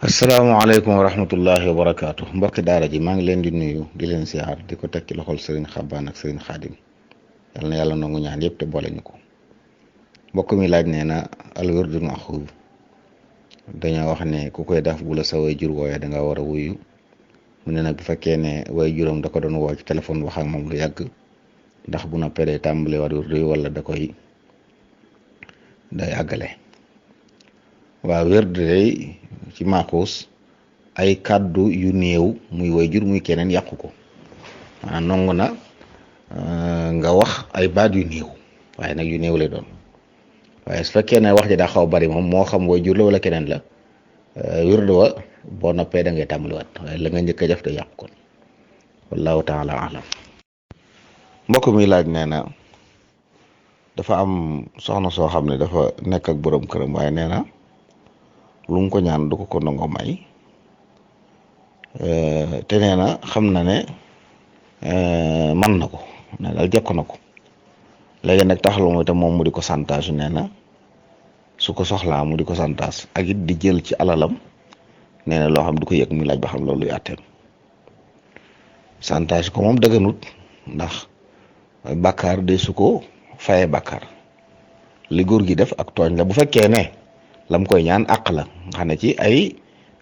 asalaamaaleykum wa rahmatullahi wa barakaatu mbokki daara ji maa ngi leen di nuyu di leen siyaar di ko tekki loxol sëriñ Xabbaan ak sëriñ Xaadim yal na yàlla nangu ñaan yëpp te boole ñu ko. mbokk mi laaj nee na al wirdul maxuud dañoo wax ne ku koy def bu la sa way jur wooyee da nga war a wuyu mu ne nag bu fekkee ne way juróom da ko doon woo ci téléphone wax ak moom lu yàgg ndax bu noppee day tàmbali war wirdu wala day àggale. waaw wirdu day ci maaxuus ay kàddu yu néew muy way jur muy keneen yàqu ko maanaam nangu na nga wax ay baat yu néew waaye nag yu néew lay doon waaye su fekkee ne wax ji daa xaw bari moom moo xam way jur la wala keneen la wirdu wa boo noppee da ngay tàmbaliwaat waaye la nga njëkk a def da yàqu kon wallahu taala alam. mbokk mi laaj nee na dafa am soxna soo xam ne dafa nekk ak borom këram waaye nee na lu mu ko ñaan du ko nangoo may te nee na xam na ne man na ko ne daal jekk na ko léegi nag taxalu mooy te moom mu di ko santage nee na su ko soxlaa mu di ko santage ak it di jël ci alalam nee na loo xam du ko yëg muy laaj ba xam loolu luy àtteem. santage ko moom dëgganut ndax bàkkaar de su ko fayee bàkkaar li góor gi def ak tooñ la bu fekkee ne lam koy ñaan àq la nga xam ne ci ay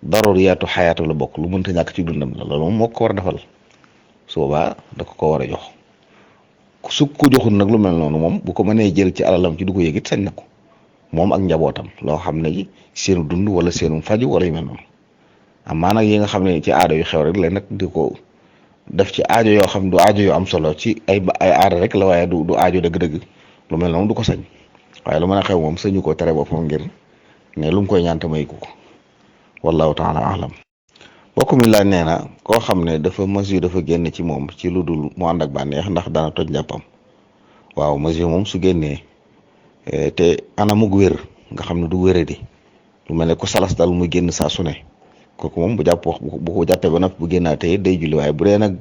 daruriyaatu xayaatu la bokk lu mënta ñàkk ci dundam la loolu moom moo ko war a defal su boobaa da ko war a jox su ko joxul nag lu mel noonu moom bu ko mënee jël ci alalam ci du ko yëg it sañ na ko moom ak njabootam loo xam ne seenu dund wala seenu faju wala yu mel noonu amaa nag yi nga xam ne ci aada yu xew rek la nag di ko def ci aajo yoo xam du aajo yu am solo ci ay aada rek la waaye du aajo dëgg-dëgg lu mel noonu du ko sañ waaye lu mën a xew moom sañu ko tere boppam ngir ne lu mu koy ñaanta may ko wallahu taala alam. mbokk mi laaj nee na koo xam ne mesure dafa génn ci moom ci lu dul mu ànd ak bànneex ndax dana toj njàppam. waaw mesure moom su génnee te anamug wér nga xam ne du wéradi lu mel ne ku salas dal muy génn saa su ne kooku moom bu ko jàppee ba noppi bu génnaatee day julli waaye bu dee nag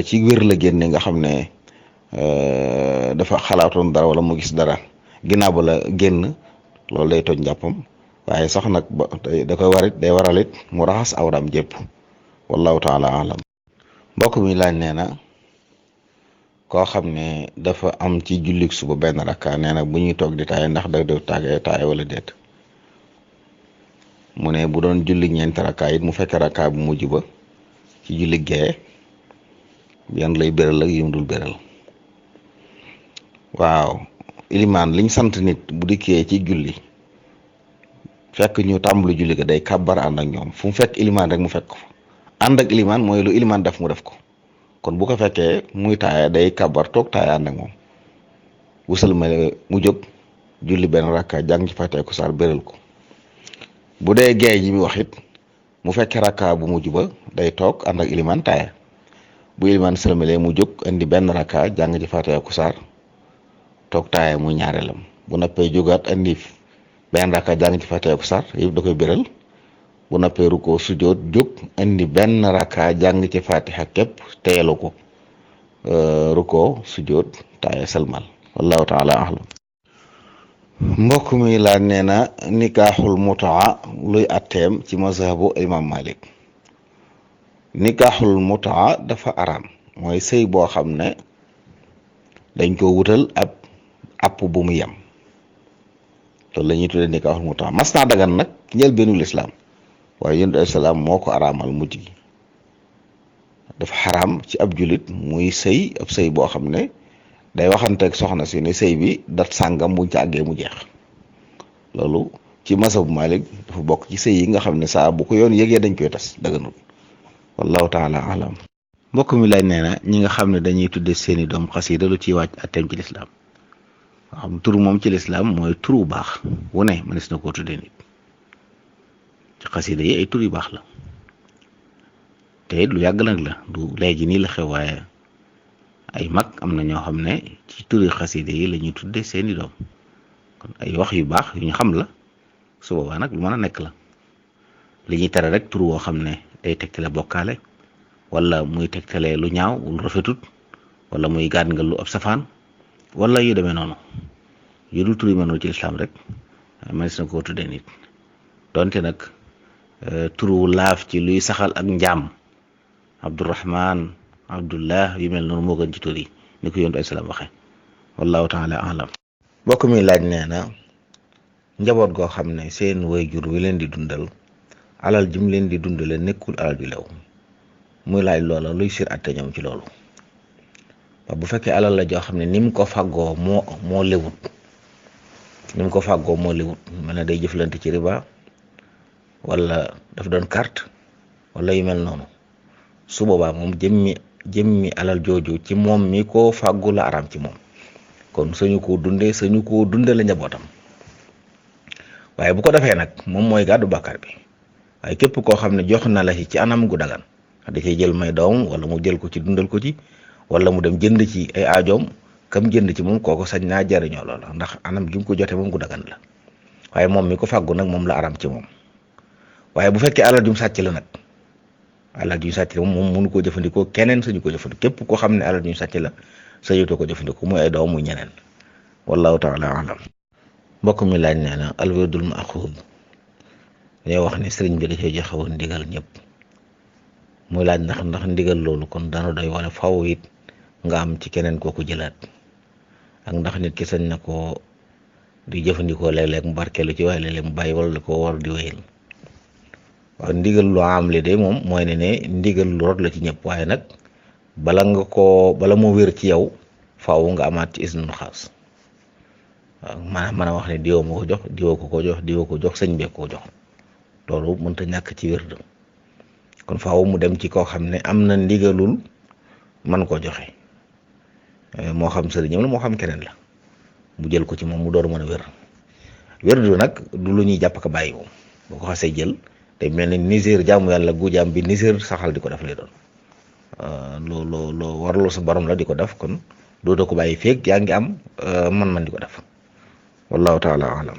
ci wér la génne nga xam ne dafa xalaatoon dara wala mu gis dara ginnaaw ba la génn loolu day toj njàppam waaye sax nag da koy warit day waralit mu raxas awram jépp wallahu taala alam. mbokk mi laaj nee na koo xam ne dafa am ci jullik suba benn rakka nee na bu ñuy toog di taaye ndax da taaye wala déet mu ne bu doon julli ñeenti rakka it mu fekk rakka bu mujj ba ci julli gee yan lay béral ak yim dul béral. waaw ilimaan liñ sant nit bu dikkee ci julli fekk ñu tàmbali julli ga day kàbbar ànd ak ñoom fu mu fekk ilimaan rek mu fekk ko ànd ak ilimaan mooy lu ilimaan def mu def ko kon bu ko fekkee muy taaya day kàbbar toog taaya ànd ak moom bu sëlmale mu jóg julli benn rakka jàng ci fàttee ko saar béral ko. bu dee geey ji mi wax it mu fekkee rakka bu mujj ba day toog ànd ak ilimaan taaya bu ilimaan sëlmale mu jóg indi benn rakka jàng ci fàttee ko saar toog taaya muy ñaareelam bu noppee jógaat indi benn rakka jàng ci fàttee ko saar yëpp da koy béral bu noppee rukkoo sujjóot jóg indi benn rakka jàng ci fatiha képp teelu ko rukkoo sujjóot taaya salmal wallahu taala alam. mbokk mi laaj nee na nikaaxul mutaa luy atteem ci mazhabu imam malik. nikaaxul mutaa dafa araam mooy sëy boo xam ne dañ ko wutal ab app bu mu yem loolu la ñuy tuddee nikaaxul mutaa mas naa dagan nag njëlbéenu lislaam waaye yonent alayhi salaam moo ko araamal mujj gi dafa xaraam ci ab julit muy sëy ab sëy boo xam ne day waxanteeg soxna si ne sëy bi dat sàngam buñ ci àggee mu jeex loolu ci mazhabu Malik dafa bokk ci sëy yi nga xam ne saa bu ko yoon yëgee dañ koy tas daganut wallahu taala alam. mbokk mi laaj nee na ñi nga xam ne dañuy tudde seeni doom xasida lu ciy wàcc atteem ci lislaam xam turu moom ci lislaam mooy turu baax wu ne mënees na koo tuddee nit ci xasida yi ay tur yu baax la te it lu yàgg nag la du léegi nii la xew waaye ay mag am na ñoo xam ne ci turi xasida yi la ñuy tudde seeni doom kon ay wax yu baax yu ñu xam la su boobaa nag lu mën a nekk la li ñuy tere rek tur woo xam ne day tegtale bokkaale wala muy tegtale lu ñaaw lu rafetut wala muy gaat nga lu ab safaan wala yu demee noonu yu dul tur yu mel noonu ci lislaam rek mënees na koo tuddee nit donte nag turu laaf ci luy saxal ak njaam Abdurahman Abdullah yu mel noonu moo gën ci tur yi ni ko yonent ay salaam waxe wallahu taala alam. mbokk mi laaj nee na njaboot goo xam ne seen waajur wi leen di dundal alal jim leen di dundale nekkul alal ju lew muy laaj loola luy sir atte ñoom ci loolu. waaw bu fekkee alal la joo xam ne ni mu ko fàggoo moo lewut mel na day jëflante ci riba wala daf doon carte wala yu mel noonu su boobaa moom jëmmi alal jooju ci moom mi ko fàggu la araam ci moom kon sañu koo dundale njabootam. waaye bu ko defee nag moom mooy gàddu bàkkaar bi waaye képp koo xam ne jox na la ci anam gu dagan da cay jël may doom wala mu jël ko ci dundal ko ci wala mu dem jënd ci ay aajoom kam jënd ci moom kooku sañ naa jariñoo loola ndax anam gi mu ko jote moom gu dagan la waaye moom mi ko fàggu nag moom la aram ci moom. waaye bu fekkee alal jum sàcc la nag alal jum sàcc la moom mënu koo jëfandikoo keneen sañu ko jëfandikoo képp koo xam ne alal jum sàcc la sañutoo ko jëfandikoo muy ay doom muy ñeneen wallahu taala alam. mbokk mi laaj nee na alwirdul maxuud dañoo wax ne sëriñ bi da cee joxe woon ndigal ñëpp muy laaj ndax ndigal loolu kon dana doy wala faw it nga am ci keneen kooku jëlaat ak ndax nit ki sañ na ko di jëfandikoo léeg-léeg mu barkeelu ci waaye léeg-léeg mu bàyyi wala ko war di wéyal. waaw ndigal lu am li de moom mooy ne ndigal lu rot la ci ñëpp waaye nag bala moo wér ci yow faaw nga amaat ci isnul xaas waaw maanaam mën a wax ne diwoo ma ko jox diwoo ko jox sëñ bee koo jox loolu mënta ñàkk ci wér kon faaw mu dem ci koo xam ne am na ndigalul man koo joxe moo xam sëriñam la moo xam keneen la mu jël ko ci moom mu door mën a wér du nag du lu ñuy jàpp ka bàyyi moom boo ko xasee jël te mel ni Niger jaamu yàlla gu jaam bi Niger saxal di ko def lay doon loo warlu sa borom la di ko def kon dootoo ko bàyyi feeg yaa ngi am man di ko def wallahu taala alam.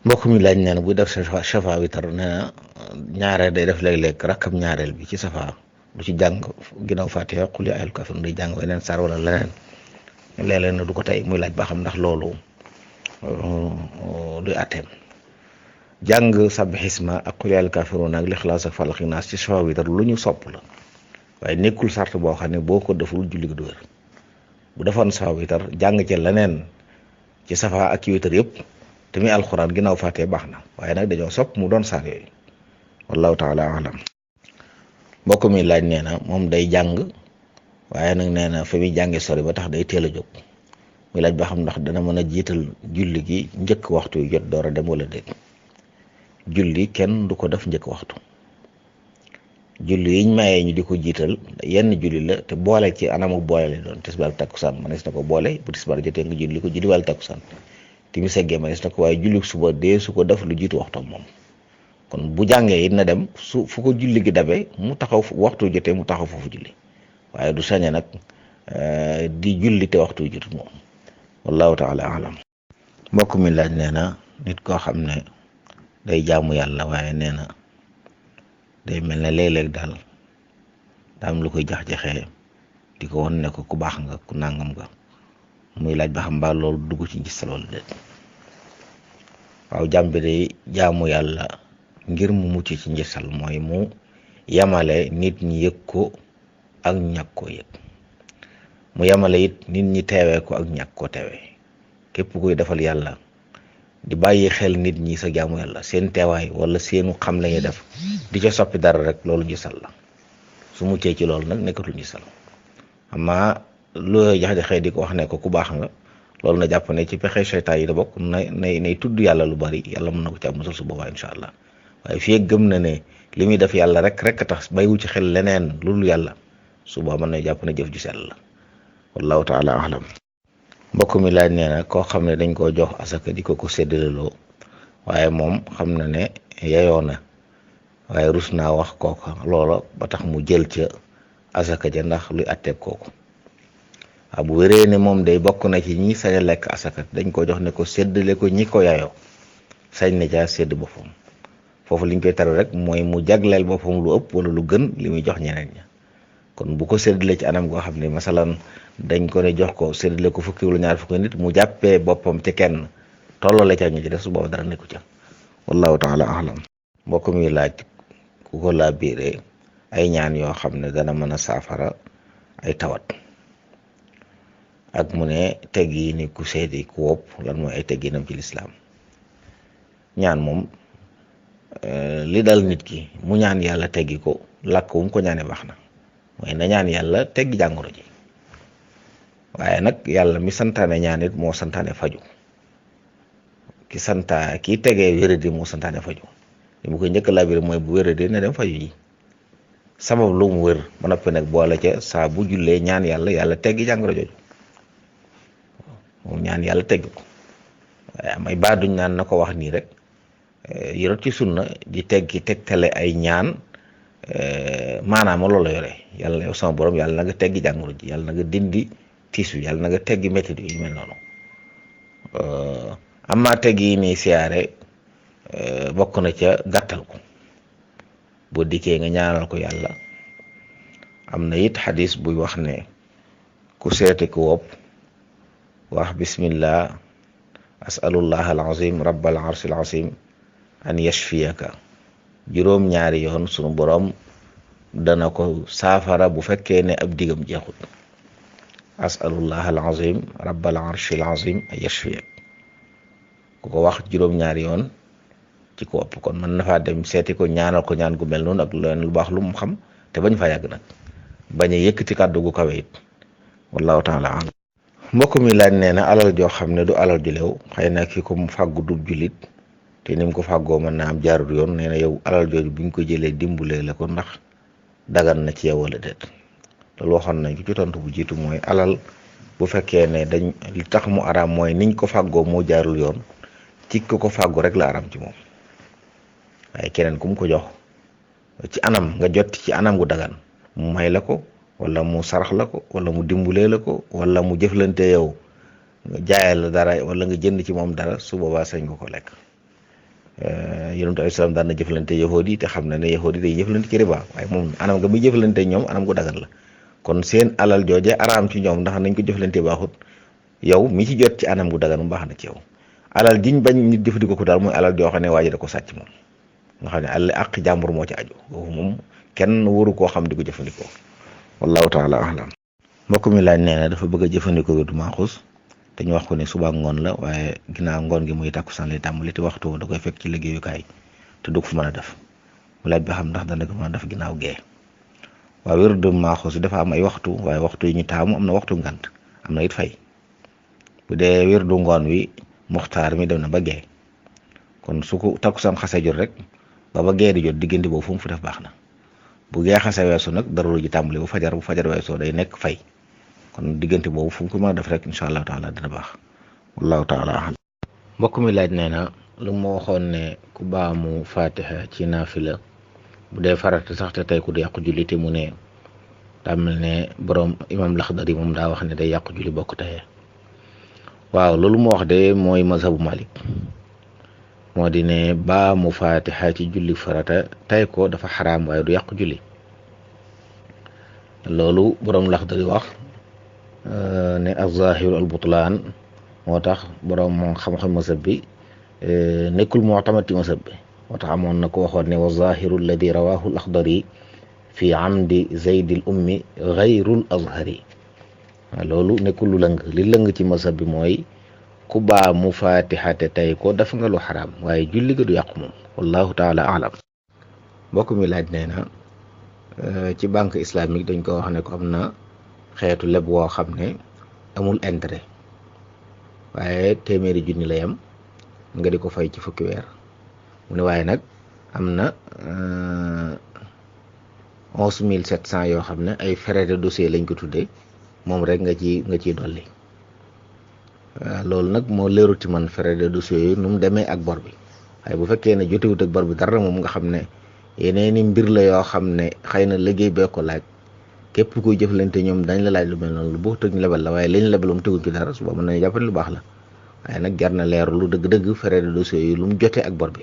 mbokk mi laaj nee na buy def safa witar nee na ñaareel day def léeg-léeg rakkam ñaareel bi ci safa du ci jàng ginnaaw fatiha qul yaa ayyuhal kaafiruun day jàng weneen saar wala leneen léeg-léeg na du ko tey muy laaj ba xam ndax loolu luy atteem. jàng sabbixisma ak qul yaa ayyuhal kaafiruun ak lixlaas ak falaq naas ci safa witar lu ñu sopp la waaye nekkul sart boo xam ne boo ko deful julli gi du wér bu defoon safa witar jàng ci leneen ci safa ak ci witar yëpp te muy alxuraan ginnaaw fàttee baax na waaye nag dañoo sopp mu doon saar yooyu wallahu taala alam. mbokk mi laaj nee na moom day jàng waaye nag nee na fa muy jàngee sori ba tax day teel a jóg muy laaj ba xam ndax dana mën a jiital julli gi njëkk waxtu yu jot door a dem wala déet. julli kenn du ko def njëkk waxtu julli yiñ mayee ñu di ko jiital yenn julli la te boole ci anamu boole la doon tisbaar takkusaan manees na ko boole bu tisbaar jotee nga julli ko julli wàllu takkusaan timis seggee manees na ko waaye julli suba dee su ko def lu jiitu waxtoom moom kon bu jàngee it na dem fu ko julli gi dabe mu taxaw waxtu jotee mu taxaw foofu julli waaye du sañe nag di julli te waxtu jotut moom wallahu taala alam. mbokk mi laaj nee na nit koo xam ne day jaamu yàlla waaye nee na day mel ne léeg-léeg daal daa am lu koy jax-jaxee di ko won ne ko ku baax nga ku nàngam nga muy laaj ba xam mbaa loolu dugg ci gis wala déet. waaw jàmm bi day jaamu yàlla ngir mu mucc ci njësal mooy mu yamale nit ñi yëg ko ak ñàkk koo yëg mu yamale it nit ñi teewee ko ak ñàkk koo teewee képp kuy defal yàlla di bàyyi xel nit ñi sa jaamu yàlla seen teewaay wala seenu xam la ñuy def di ca soppi dara rek loolu njësal la su muccee ci loolu nag nekkatul njësal amma loo jax-jaxee di ko wax ne ko ku baax nga loolu na jàpp ne ci pexe seytaan yi da bokk nay tudd yàlla lu bari yàlla mën na ko ci am musal su boobaa incha allah waaye fii gëm na ne li muy def yàlla rek tax bàyyiwu ci xel leneen loolu yàlla su boobaa mën na jàpp ne jëf ju sell la wallahu taala alam. mbokk mi laaj nee na koo xam ne dañ koo jox asaka di ko séddaleloo waaye moom xam na ne yeyoo na waaye rus naa wax kooka loola ba tax mu jël ca asaka ja ndax luy atteeb kooku waaw bu wéree ne moom day bokk na ci ñi sañ a lekk asaka dañ ko jox ne ko séddale ko ñi ko yayoo sañ na caa sédd boppam foofu liñ koy tere rek mooy mu jagleel boppam lu ëpp wala lu gën li muy jox ñeneen ña kon bu ko séddale ci anam goo xam ne masalan dañ ko ne jox ko séddale ko fukki wala ñaar fukki nit mu jàppee boppam ci kenn tolloo la ca ñu ci def su boobu dara nekku ca wallahu taala alam. mbokk mi laaj ku ko laa biire ay ñaan yoo xam ne dana mën a saafara ay tawat, ak mu ne teg yi ni ku seeti ku wopp lan mooy ay tegginam ci lislaam. ñaan moom li dal nit ki mu ñaan yàlla teggi ko, làkk wu mu ko ñaane baax na, mooy na ñaan yàlla teggi jàngoro ji. waaye nag yàlla mi santaane ñaan it moo santaane faju, ki tegee wéradi moo santaane faju. li mu koy njëkk laa biir mooy bu wéradi na dem faju ji, sabab lu mu wér ba noppi nag boole ca saa bu jullee ñaan yàlla teggi jàngoro jooju, moom ñaan yàlla teggi ko. waaye am ay baaduñ naan na ko wax nii rek yorot ci sunna di tegtale ay ñaan, maanaam loolu la yore. yàlla yow sama borom yàlla na nga teggi jàngoro ji, yàlla na nga dindi tiis wi, yàlla na nga teggi métti yu mel noonu. amma teggi nii siyaare bokk na ca gàttal ko, boo dikkee nga ñaanal ko yàlla. am na it xadis buy wax ne ku seeti ku wopp wax bismillah asalullah alazim rabbal arsil azim an yashfiyaka juróom-ñaari yoon sunu borom dana ko saafara bu fekkee ne ab digam jeexut. asalullah alazim rabbal arsil azim an yashfiyak ku ko wax juróom-ñaari yoon ci ko wopp kon mën na faa dem seeti ko ñaanal ko ñaan gu mel noonu ak leen lu baax lu mu xam te bañ fa yàgg nag, bañ a yëkkati kàddu gu kawe it. wallahu taala alam. mbokk mi laaj nee na alal joo xam ne du alal ju lew, xëy na ki ko mu fàggu du jullit te ni mu ko fàggoo mën naa am jaarul yoon. nee na yow alal jooju buñ ko jëlee dimbulee la ko, ndax dagan na ci yow wala déet. loolu waxoon nañ ko ci tontu bu jiitu, mooy alal bu fekkee ne li tax mu araam mooy niñ ko fàggoo moo jaarul yoon, ci ko fàggu rek la araam ci moom. waaye keneen ku mu ko jox ci anam nga jot ci anam gu dagan, mu may la ko wala mu sarax la ko wala mu dimbulee la ko wala mu jëflante yow jaayal la dara wala nga jënd ci moom dara, su boobaa sañ nga ko lekk. yonent bi salaam daan na jëflante yahudi te xam na ne yahudi day jëflante ci riba, waaye moom anam nga muy jëflante ñoom anam gu dagan la. kon seen alal jooje araam ci ñoom ndax nañ ko jëflante baaxut, yow mi ci jot ci anam gu dagan mu baax na ci yow. alal jiñ bañ nit jëfandikoo ko daal mooy alal joo xam ne waa ji da ko sàcc moom, nga xam ne àll ak jàmbur moo ci aju, foofu moom kenn waru koo xam di ko jëfandikoo. wallahu taala alam. mbokk mi laaj nee na dafa bëgg a jëfandikoo wirdu Maaxuus te ñu wax ko ne suba ngoon la, waaye ginnaaw ngoon gi muy takkusaan lay tàmbali te waxtu da koy fekk ci liggéeyukaay te du ko fa mën a def. mu laaj ba xam ndax dana ko mën a def ginnaaw gee. waaw wirdu Maaxuus dafa am ay waxtu, waaye waxtu yi ñu taamu am na waxtu ngant, am na it fay. bu dee wirdu ngoon wi muxtaar mi dem na ba gee, kon su ko takkusaan xasee jot rek ba gee di jot diggante boobu fu mu fi def baax na. bu gee xasee weesu nag daruru ji tàmbali bu fajar weesoo day nekk fay, kon diggante boobu fu mu ko mën a def rek incha allahu taala dina baax. wallahu taala alam. mbokk mi laaj nee na lu ma waxoon ne ku baamu fatiha ci naafila bu dee farata sax te tey ku du yàqu julli, te mu ne daa mel ne borom imam Laxdari moom daa wax ne day yàqu julli bokk teye. waaw loolu mu wax de mooy mazhabu Malik, moo di ne baamu fatiha ci julli farata tey ko dafa xaraam waaye du yàqu julli. loolu borom Laxdari wax ne az-zahiru al-butlaan, moo tax borom moom xam-xam mazhab bi nekkul mu'tamad ci mazhab bi. moo tax amoon na ko waxoon ne wa zahiru alladi rawahu al-Akhdari fi amdi zayd al-ummi ghayru al-azhari. loolu nekkul lu lëng, li lëng ci mazhab bi mooy ku baa mu fatiha te tey ko def nga lu xaraam waaye julli ga du yàqu moom. wallahu taala alam. mbokk mi laaj nee na ci banque islamique dañ ko wax ne ko am na xeetu leb woo xam ne amul intérêt, waaye téeméeri junni lay am nga di ko fay ci fukki weer. mu ne waaye nag am na 11700 yoo xam ne ay frais de dossier lañ ko tuddee, moom rek nga ciy dolli. loolu nag moo leerul ci man frais de dossier yooyu nu mu demee ak bor bi, waaye bu fekkee ne jotewut ak bor bi dara moom nga xam ne yeneeni mbir la yoo xam ne xëy na liggéey bee ko laaj, képp kuy jëflante ñoom dañ la laaj lu mel noonu lu boo tëg ñu lebal la, waaye lañ lebal mu teguñ ci dara, suba mën nañu jàppale lu baax la. waaye nag jar na leeru lu dëgg-dëgg frais de dossier yi lu mu jotee ak bor bi.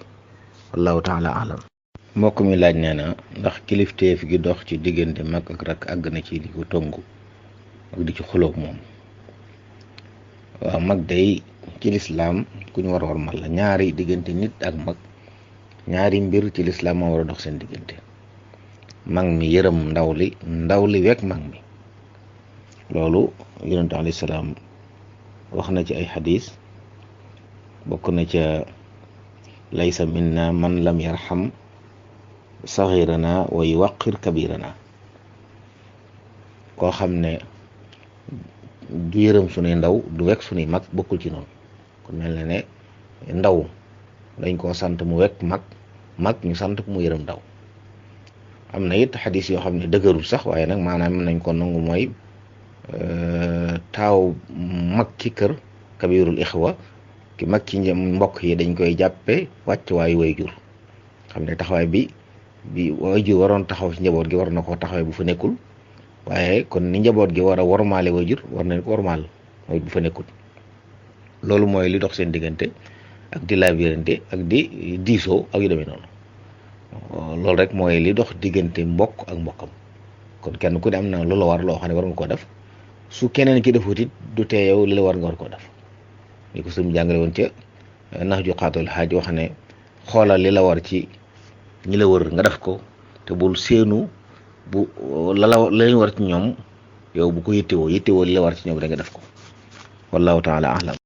wallahu taala alam. mbokk mi laaj nee na ndax kilifteef gi dox ci diggante mag ak rak àgg na ci di ko tongu ak di ci xuloog moom. waaw mag day ci lislaam ku ñu war a warmal la. ñaari diggante nit ak mag ñaari mbir ci lislaam moo war a dox seen diggante. mag mi yërëm ndaw li wekk mag mi. loolu yonent alayhi salaam wax na ci ay xadis, bokk na ca laysa minna man lam yarham saxirana wa yuwaqir kabirana. koo xam ne du yërëm sunuy ndaw du wekk sunuy mag bokkul ci noonu. kon mel na ne ndaw dañ koo sant mu wekk mag ñu sant ko mu yërëm ndaw. am na it xadis yoo xam ne dëgërul sax, waaye nag maanaam nañ ko nangu mooy taaw mag ci kër kabirul ixwa, ki mag ci mbokk yi dañ koy jàppe wàcc waayu wayjur. xam ne taxawaay bi wayjur waroon taxaw ci njaboot gi war na koo taxawee bu fa nekkul, waaye kon ni njaboot gi war a wormaale wayjur war nañ ko wormaal mooy bu fa nekkul. loolu mooy li dox seen diggante ak di laabirante ak di diisoo ak yu demee noonu. loolu rek mooy li dox diggante mbokk ak mbokkam. kon kenn ku ne am na lu la war loo xam ne war nga koo def, su keneen ki defut it du tee yow li la war nga war koo def. li ko sëñ jàngale woon ca nax ju xaatul xaaj wax ne xoolal li la war ci ñi la wër nga def ko, te bul séenu bu la war ci ñoom yow bu ko yittewoo li la war ci ñoom rek nga def ko. wallahu taala alam.